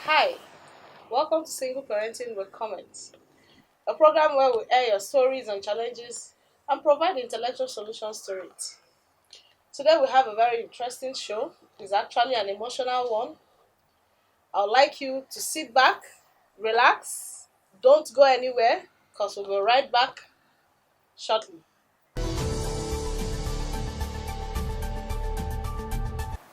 Hi, welcome to Single Parenting with COMET, a program where we air your stories and challenges and provide intellectual solutions to it. Today we have a very interesting show. It's actually an emotional one. I would like you to sit back, relax, don't go anywhere because we'll be right back shortly.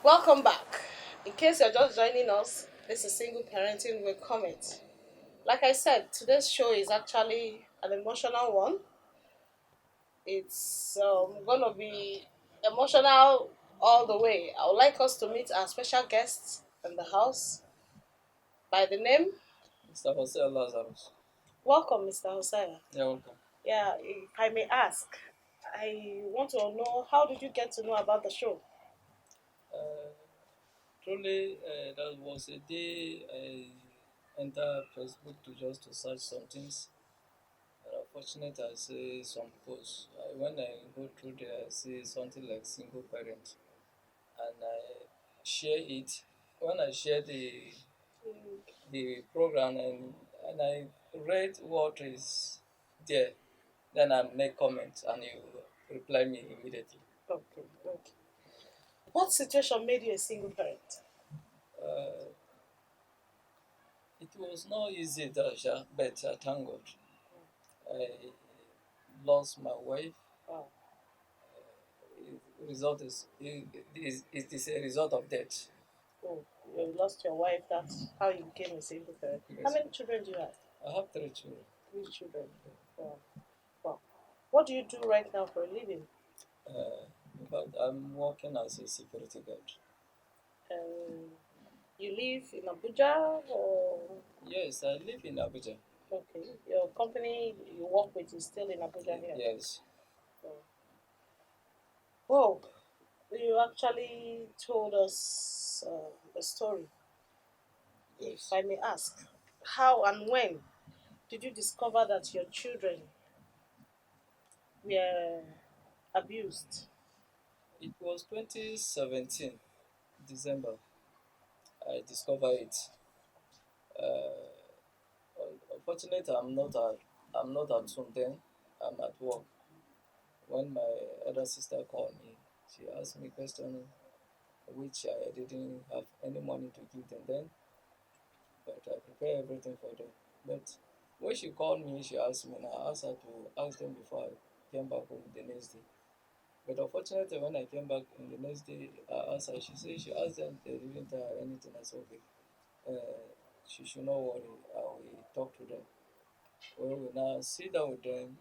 Welcome back. In case you're just joining us, this is Single Parenting with COMET. Like I said, today's show is actually an emotional one. It's gonna be emotional all the way. I would like us to meet our special guests in the house by the name. Mr. Hosea Lazarus. Welcome, Mr. Hosea. You're welcome. Yeah, if I may ask, I want to know how did you get to know about the show? Uh, Truly, that was a day I entered Facebook to search some things. Unfortunately, I see some posts. When I go through there, I see something like single parent, and I share it. When I share the program and I read what is there, then I make comments and you reply me immediately. Okay, okay. What situation made you a single parent? Uh, It was not easy, Dasha, but thank God. I lost my wife. Wow. It is a result of death. Oh, you lost your wife. That's how you became a single parent. How Yes, many children do you have? I have three children. Three children. Wow. Wow. What do you do right now for a living? Uh, in fact, I'm working as a security guard. Um, you live in Abuja or Yes, I live in Abuja. okay? Your company you work with is still in Abuja here. Yes, Oh. Whoa, you actually told us a story. If yes. I may ask, how and when did you discover that your children were abused? It was 2017 December. I discovered it. Unfortunately, I'm not at home then. I'm at work. When my other sister called me, she asked me question which I didn't have any money to give them then, but I prepared everything for them. But when she called me, she asked me, and I asked her to ask them before I came back home the next day. But unfortunately, when I came back in the next day, I asked her, she said she asked them, they didn't tell her anything. I said, okay, she should not worry, I will talk to them. When we now sit down with them,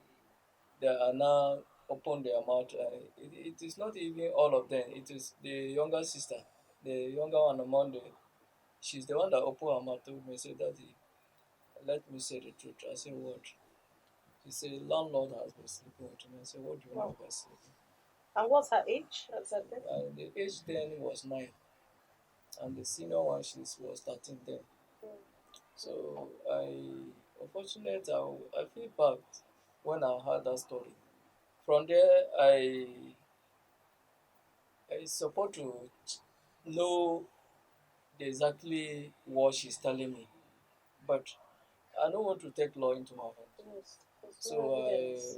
they are now open their mouth. It is not even all of them. It is the younger sister, the younger one among the. She's the one that opened her mouth told me, say, Daddy, let me say the truth. I said, what? She said, landlord has been sleeping with me. I said, what do you Wow. mean by sleeping? And what's her age exactly? And the age then was 9, and the senior one was 13 then. So unfortunately, I feel bad when I heard that story. From there, I support to know exactly what she's telling me, but I don't want to take law into my hand. Yes, there's no So evidence.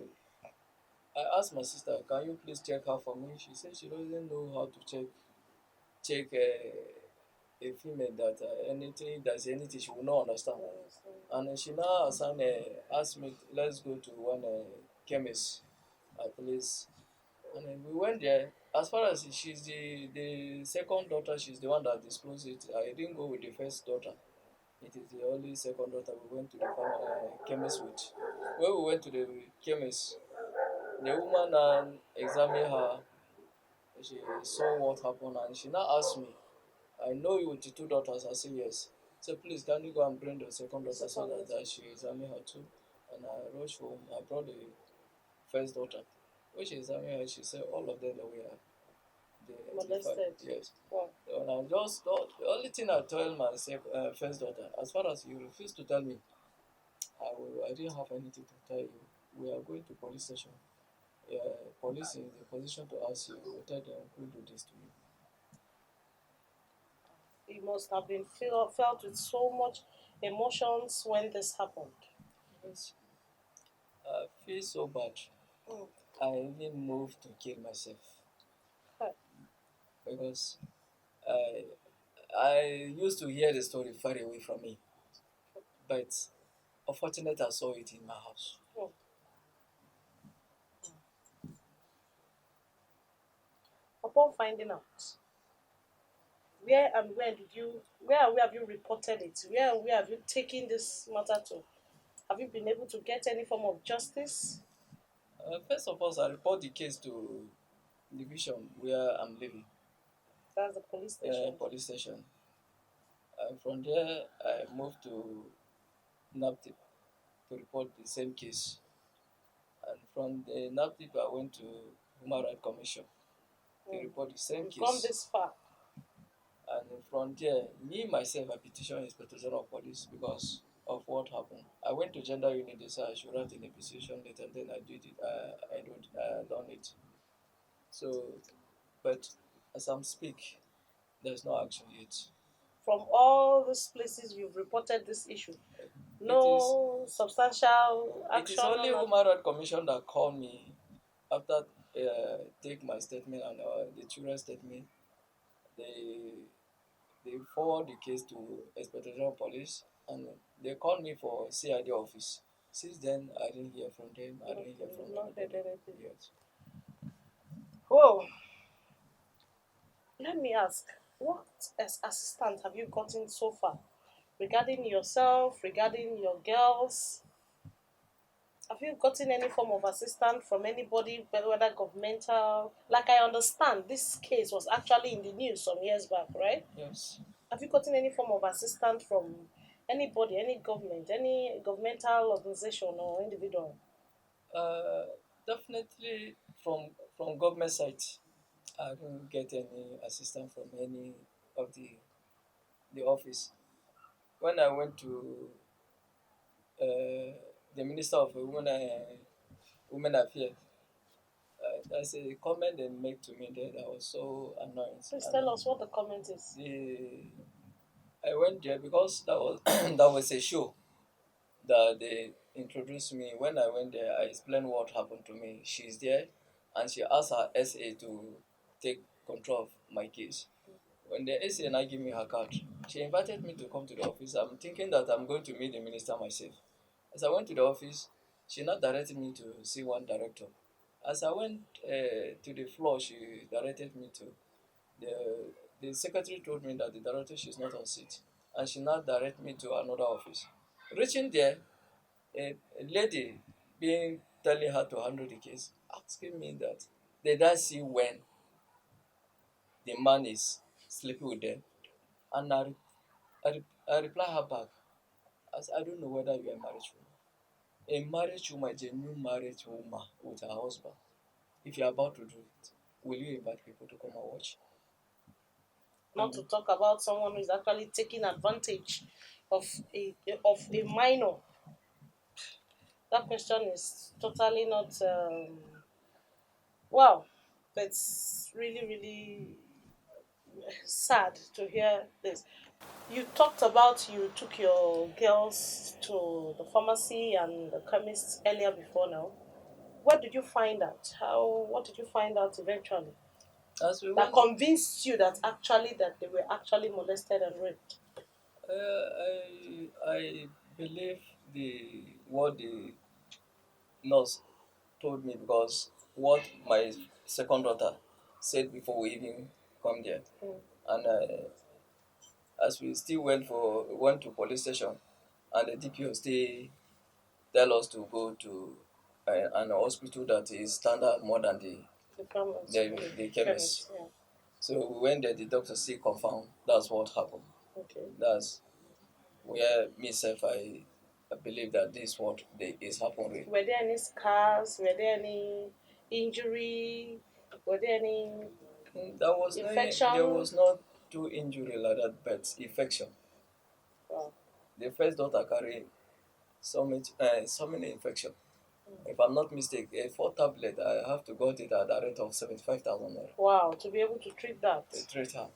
I asked my sister, can you please check her for me? She said she doesn't know how to check a female that anything there's anything she will not understand. Yes, And she now asked me, let's go to one chemist at place. And then we went there. As far as she's the second daughter, she's the one that disclosed it. I didn't go with the first daughter. It is the only second daughter we went to the chemist with. When we went to the chemist, the woman examined her. She saw what happened and she now asked me, I know you with the two daughters. I said yes. So please, can you go and bring the second daughter so second that, daughter. she examine her too? And I rushed home. I brought the first daughter. When she examined her, she said all of them were the five. Molested. Yes. Wow. And I just thought the only thing I told my first daughter, as far as you refuse to tell me, I didn't have anything to tell you. We are going to police station. Police is in the position to ask you. You tell them who do this to you. You must have been felt with so much emotions when this happened. Yes. I feel so bad. Mm. I even moved to kill myself Huh. because I I used to hear the story far away from me, but unfortunately I saw it in my house. Mm. Upon finding out, where have you reported it? Where have you taken this matter to? Have you been able to get any form of justice? First of all, I report the case to division where I'm living, That's the police station. police station. And from there, I moved to NAPTIP to report the same case. And from the NAPTIP, I went to Human Rights Commission to Mm. report the same You've gone case. this far. And from there, me myself, I petitioned Inspector General of Police because of what happened. I went to gender unit, they said I should write in a petition letter, and then I did it. Done it. So, but as I'm speak, there's no action yet. From all these places you've reported this issue, It is no substantial it is action, only no nothing. Human Rights Commission that called me after take my statement and the children's statement. They they forward the case to Inspector General Police and they called me for CID office. Since then, I didn't hear from them. I didn't hear Okay, from you've not heard anybody anything. yet. Oh, let me ask, what assistance have you gotten so far regarding yourself, regarding your girls? Have you gotten any form of assistance from anybody, whether governmental? Like I understand, this case was actually in the news some years back, right? Yes. Have you gotten any form of assistance from anybody, any government, any governmental organization or individual? Uh, Definitely from government side, I didn't get any assistance from any of the office. When I went to the Minister of Women Affairs, there's a comment they made to me there that was so annoying. Please tell And us what the comment is. the I went there because that was that was a show that they introduced me. When I went there, I explained what happened to me. She's there, and she asked her SA to take control of my case. When the SA now give me her card, she invited me to come to the office. I'm thinking that I'm going to meet the minister myself. As I went to the office, she now directed me to see one director. As I went to the floor, she directed me to the secretary told me that the director she's not on seat, and she now direct me to another office. Reaching there, a lady being telling her to handle the case, asking me that did I see when the man is sleeping with them, and I reply her back as I don't know whether you're a married woman. A married woman is a new married woman with her husband. If you're about to do it, will you invite people to come and watch? Not to And talk about someone who is actually taking advantage of a minor. That question is totally not wow. It's really, really sad to hear this. You talked about you took your girls to the pharmacy and the chemist earlier before now. What did you find out? What did you find out eventually as we that went, convinced you that they were actually molested and raped? I believe the what the nurse told me because what my second daughter said before we even come there, Mm. and as we still went to police station, and the DPO still tell us to go to an hospital that is standard more than The pharmacy, the chemist. chemist, yeah. So we went there, the doctor still confirmed that's what happened. Okay. That's where myself I believe that this is what is happening. Were there any scars? Were there any injury? Were there any There infection? was not too injury like that, but infection. Wow. The first daughter carried so many infection. If I'm not mistaken, a four tablet I have to got it at the rate of 75,000 naira Wow, to be able to treat to that. treat her.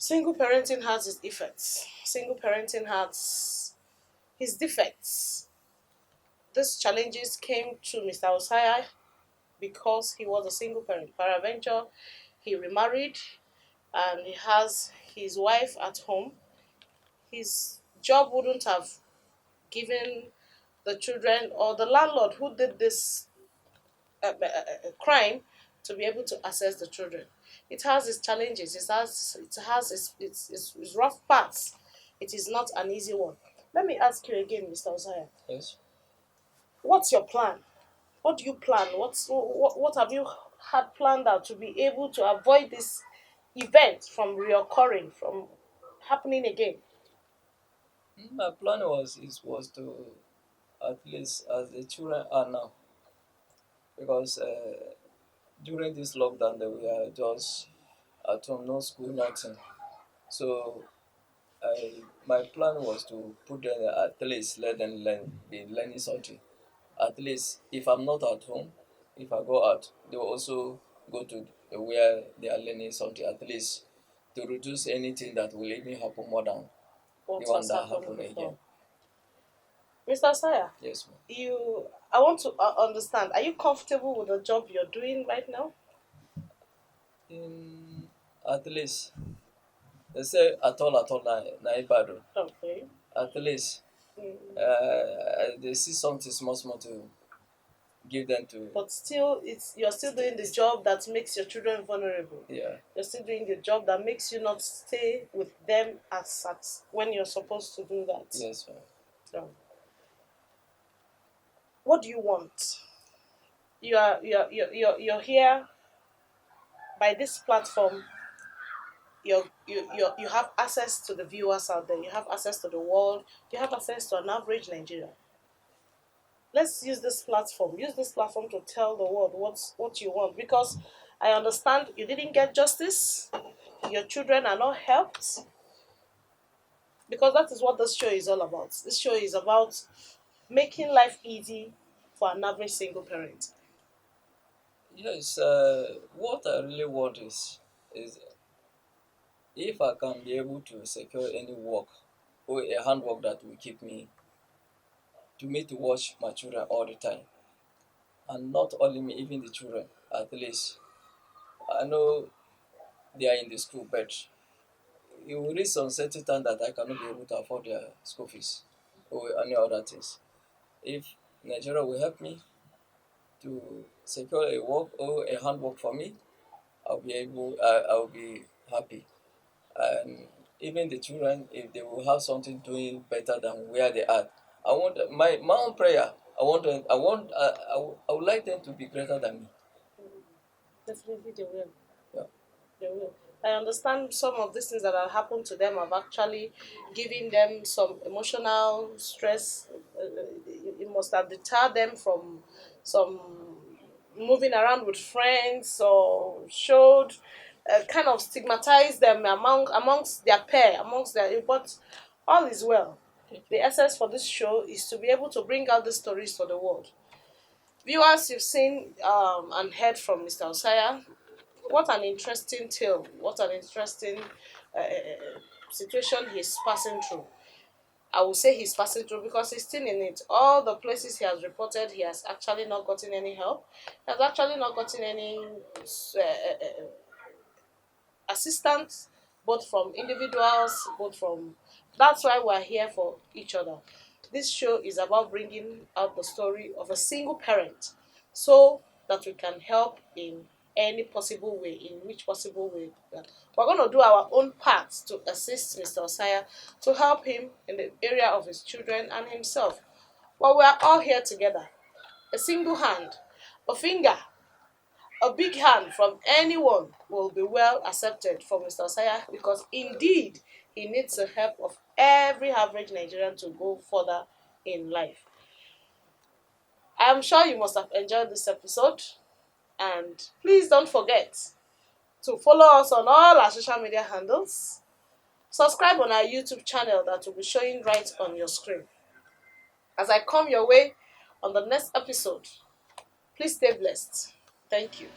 Single parenting has its effects. Single parenting has his defects. These challenges came to Mr. Hosea because he was a single parent. Peradventure, he remarried and he has his wife at home. His job wouldn't have given the children or the landlord who did this crime to be able to access the children. It has its challenges. It has its rough parts. It is not an easy one. Let me ask you again, Mr. Ozaya. Yes. What's your plan? What do you plan? What have you had planned out to be able to avoid this event from reoccurring, from happening again? My plan was to, at least as the children are now, because during this lockdown that we are just at home, no school, nothing. So my plan was to put them at least let them be learning something. At least if I'm not at home, if I go out, they will also go to where they are learning something. At least to reduce anything that will even happen more than What the one has that happened happened before? again. Mr. Saya, Yes, ma'am. I want to understand. Are you comfortable with the job you're doing right now? In at least they say at all na Ibadan. Okay. At least Mm. they see something small small to give them to. But still, you're still doing the job that makes your children vulnerable. Yeah. You're still doing the job that makes you not stay with them as at when you're supposed to do that. Yes, ma'am. So, what do you want? You're here by this platform. You have access to the viewers out there. You have access to the world. You have access to an average Nigerian. Let's use this platform. Use this platform to tell the world what you want, because I understand you didn't get justice. Your children are not helped, because that is what this show is all about. This show is about making life easy for an average single parent. Yes. What I really want is if I can be able to secure any work or a handwork that will keep me to watch my children all the time, and not only me, even the children. At least I know they are in the school, but it will reach some certain time that I cannot be able to afford their school fees or any other things. If Nigeria will help me to secure a work or a handwork for me, I'll be happy. And even the children, if they will have something doing better than where they are, I want my own prayer. I want them, I would like them to be greater than me. Definitely they will. Yeah. They will. I understand some of these things that have happened to them have actually given them some emotional stress. It must have deterred them from some moving around with friends, or showed kind of stigmatized them amongst their pair, amongst their. But all is well. Thank you. The essence for this show is to be able to bring out the stories for the world. Viewers, you've seen and heard from Mr. Osaya. What an interesting tale. What an interesting situation he's passing through. I will say he's passing through because he's still in it. All the places he has reported, he has actually not gotten any help. He has actually not gotten any assistance, both from individuals, both from. That's why we're here for each other. This show is about bringing out the story of a single parent, so that we can help in any possible way, in which possible way. We're going to do our own part to assist Mr. Osaya, to help him in the area of his children and himself. Well, we are all here together. A single hand, a finger, a big hand from anyone will be well accepted for Mr. Osaya, because indeed he needs the help of every average Nigerian to go further in life. I am sure you must have enjoyed this episode, and please don't forget to follow us on all our social media handles. Subscribe on our YouTube channel that will be showing right on your screen. As I come your way on the next episode, please stay blessed. Thank you.